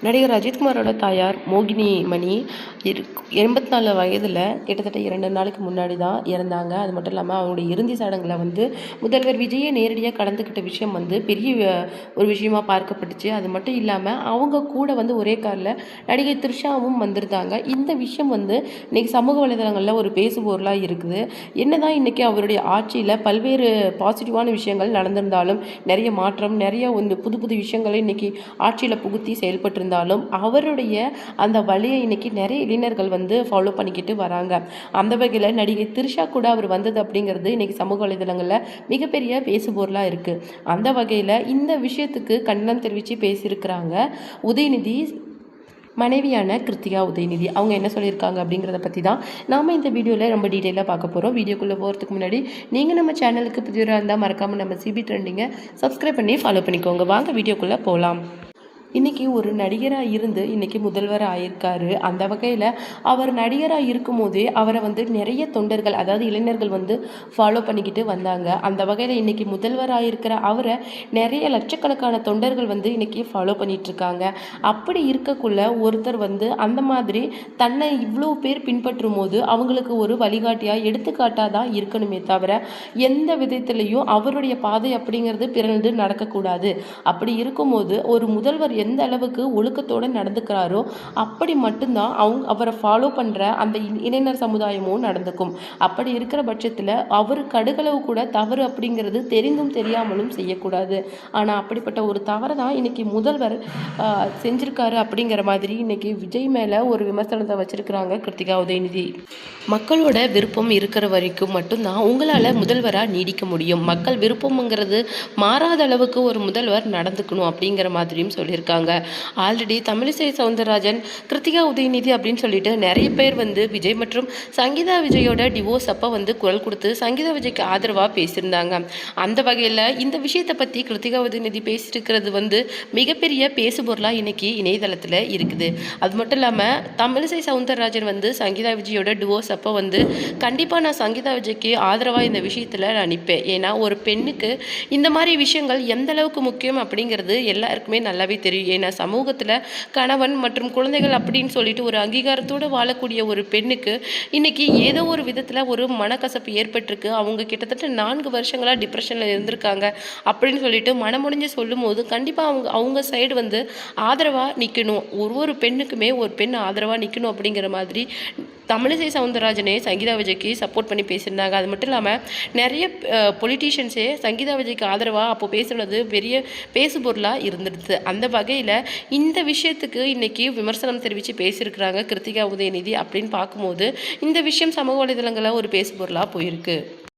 நடிகர் அஜித்குமாரோட தாயார் மோகினி மணி 84 வயதில் கிட்டத்தட்ட 2 நாளுக்கு முன்னாடி தான் இறந்தாங்க. அது மட்டும் இல்லாமல் அவங்களுடைய இறுதி சடங்கில் முதல்வர் விஜயை நேரடியாக கலந்துக்கிட்ட விஷயம் பெரிய ஒரு விஷயமா பார்க்கப்பட்டுச்சு. அது மட்டும் இல்லாமல் அவங்க கூட ஒரே காரில் நடிகை த்ரிஷாவும் வந்திருந்தாங்க. இந்த விஷயம் இன்றைக்கி சமூக வலைதளங்களில் ஒரு பேசுபொருளாக இருக்குது. என்னதான் இன்றைக்கி அவருடைய ஆட்சியில் பல்வேறு பாசிட்டிவான விஷயங்கள் நடந்திருந்தாலும் நிறைய மாற்றம் நிறைய புது புது விஷயங்களை இன்றைக்கி ஆட்சியில் புகுத்தி செயல்பட்டு இருந்தாலும் அவருடைய அந்த வழியை இன்னைக்கு நிறைய இளைஞர்கள் ஃபாலோ பண்ணிக்கிட்டு வராங்க. அந்த வகையில் நடிகை த்ரிஷா கூட அவர் வந்தது அப்படிங்கிறது இன்னைக்கு சமூக வலைதளங்களில் மிகப்பெரிய பேசுபொருளாக இருக்குது. அந்த வகையில் இந்த விஷயத்துக்கு கண்டனம் தெரிவித்து பேசியிருக்கிறாங்க உதயநிதி மனைவியான கிருத்திகா உதயநிதி. அவங்க என்ன சொல்லியிருக்காங்க அப்படிங்கிறத பற்றி தான் நாம் இந்த வீடியோவில் ரொம்ப டீட்டெயிலாக பார்க்க போகிறோம். வீடியோக்குள்ளே போகிறதுக்கு முன்னாடி நீங்கள் நம்ம சேனலுக்கு புதியவராக இருந்தால் மறக்காமல் நம்ம சிபி ட்ரெண்டிங்கை சப்ஸ்கிரைப் பண்ணி ஃபாலோ பண்ணிக்கோங்க. வாங்க வீடியோக்குள்ளே போகலாம். இன்றைக்கி ஒரு நடிகராக இருந்து இன்றைக்கி முதல்வர் ஆயிருக்காரு. அந்த வகையில் அவர் நடிகராக இருக்கும்போதே அவரை நிறைய தொண்டர்கள் அதாவது இளைஞர்கள் ஃபாலோ பண்ணிக்கிட்டு வந்தாங்க. அந்த வகையில் இன்றைக்கி முதல்வராக இருக்கிற அவரை நிறைய லட்சக்கணக்கான தொண்டர்கள் இன்றைக்கி ஃபாலோ பண்ணிகிட்ருக்காங்க. அப்படி இருக்கக்குள்ள ஒருத்தர் அந்த மாதிரி தன்னை இவ்வளோ பேர் பின்பற்றும் போது அவங்களுக்கு ஒரு வழிகாட்டியாக எடுத்துக்காட்டாக தான் இருக்கணுமே தவிர எந்த விதத்துலேயும் அவருடைய பாதை அப்படிங்கிறது பிறந்து நடக்கக்கூடாது. அப்படி இருக்கும்போது ஒரு முதல்வர் எந்த அளவுக்கு ஒழுக்கத்தோடு நடந்துக்கிறாரோ அப்படி மட்டும்தான் அவரை ஃபாலோ பண்ணுற அந்த இளைஞர் சமுதாயமும் நடந்துக்கும். அப்படி இருக்கிற பட்சத்தில் அவர் கடுகளவு கூட தவறு அப்படிங்கிறது தெரிந்தும் தெரியாமலும் செய்யக்கூடாது. ஆனால் அப்படிப்பட்ட ஒரு தவறை தான் இன்னைக்கு முதல்வர் செஞ்சிருக்காரு அப்படிங்கிற மாதிரி இன்னைக்கு விஜய் மேலே ஒரு விமர்சனத்தை வச்சிருக்கிறாங்க கிருத்திகா உதயநிதி. மக்களோட விருப்பம் இருக்கிற வரைக்கும் மட்டும்தான் உங்களால் முதல்வராக நீடிக்க முடியும். மக்கள் விருப்பம்ங்கிறது மாறாத அளவுக்கு ஒரு முதல்வர் நடந்துக்கணும் அப்படிங்கிற மாதிரியும் சொல்லியிருக்காங்க. ஆல்ரெடி தமிழிசை சவுந்தரராஜன் கிருத்திகா உதயநிதி அப்படின்னு சொல்லிட்டு நிறைய பேர் விஜய் மற்றும் சங்கீதா விஜயோட டிவோர்ஸ் அப்போ குரல் கொடுத்து சங்கீதா விஜய்க்கு ஆதரவாக பேசியிருந்தாங்க. அந்த வகையில் இந்த விஷயத்தை பற்றி கிருத்திகா உதயநிதி பேசியிருக்கிறது மிகப்பெரிய பேசுபொருளாக இன்னைக்கு இணையதளத்தில் இருக்குது. அது மட்டும் இல்லாமல் தமிழிசை சவுந்தரராஜன் சங்கீதா விஜயோட டிவோர்ஸ் அப்போ கண்டிப்பாக நான் சங்கீதா விஜய்க்கு ஆதரவாக இந்த விஷயத்தில் நான் நிற்பேன். ஏன்னா ஒரு பெண்ணுக்கு இந்த மாதிரி விஷயங்கள் எந்த அளவுக்கு முக்கியம் அப்படிங்கிறது எல்லாருக்குமே நல்லாவே தெரியும். ஏன்னா சமூகத்தில் கணவன் மற்றும் குழந்தைகள் அப்படின்னு சொல்லிட்டு ஒரு அங்கீகாரத்தோடு வாழக்கூடிய ஒரு பெண்ணுக்கு இன்னைக்கு ஏதோ ஒரு விதத்தில் ஒரு மனக்கசப்பு ஏற்பட்டிருக்கு. அவங்க கிட்டத்தட்ட 4 வருஷங்களாக டிப்ரெஷனில் இருந்திருக்காங்க அப்படின்னு சொல்லிட்டு மனமுடிஞ்சு சொல்லும் போது கண்டிப்பாக அவங்க சைடு ஆதரவாக நிற்கணும். ஒரு பெண்ணுக்குமே ஒரு பெண் ஆதரவாக நிற்கணும் அப்படிங்கிற மாதிரி தமிழிசை சவுந்தரராஜனே சங்கீதா விஜய்க்கு சப்போர்ட் பண்ணி பேசியிருந்தாங்க. அது மட்டும் இல்லாமல் நிறைய பொலிட்டீஷியன்ஸே சங்கீதா விஜய்க்கு ஆதரவாக அப்போ பேசுனது பெரிய பேசுபொருளாக இருந்துடுது. அந்த வகையில் இந்த விஷயத்துக்கு இன்றைக்கி விமர்சனம் தெரிவித்து பேசியிருக்கிறாங்க கிருத்திகா உதயநிதி. அப்படின்னு பார்க்கும்போது இந்த விஷயம் சமூக வலைதளங்களில் ஒரு பேசுபொருளாக போயிருக்கு.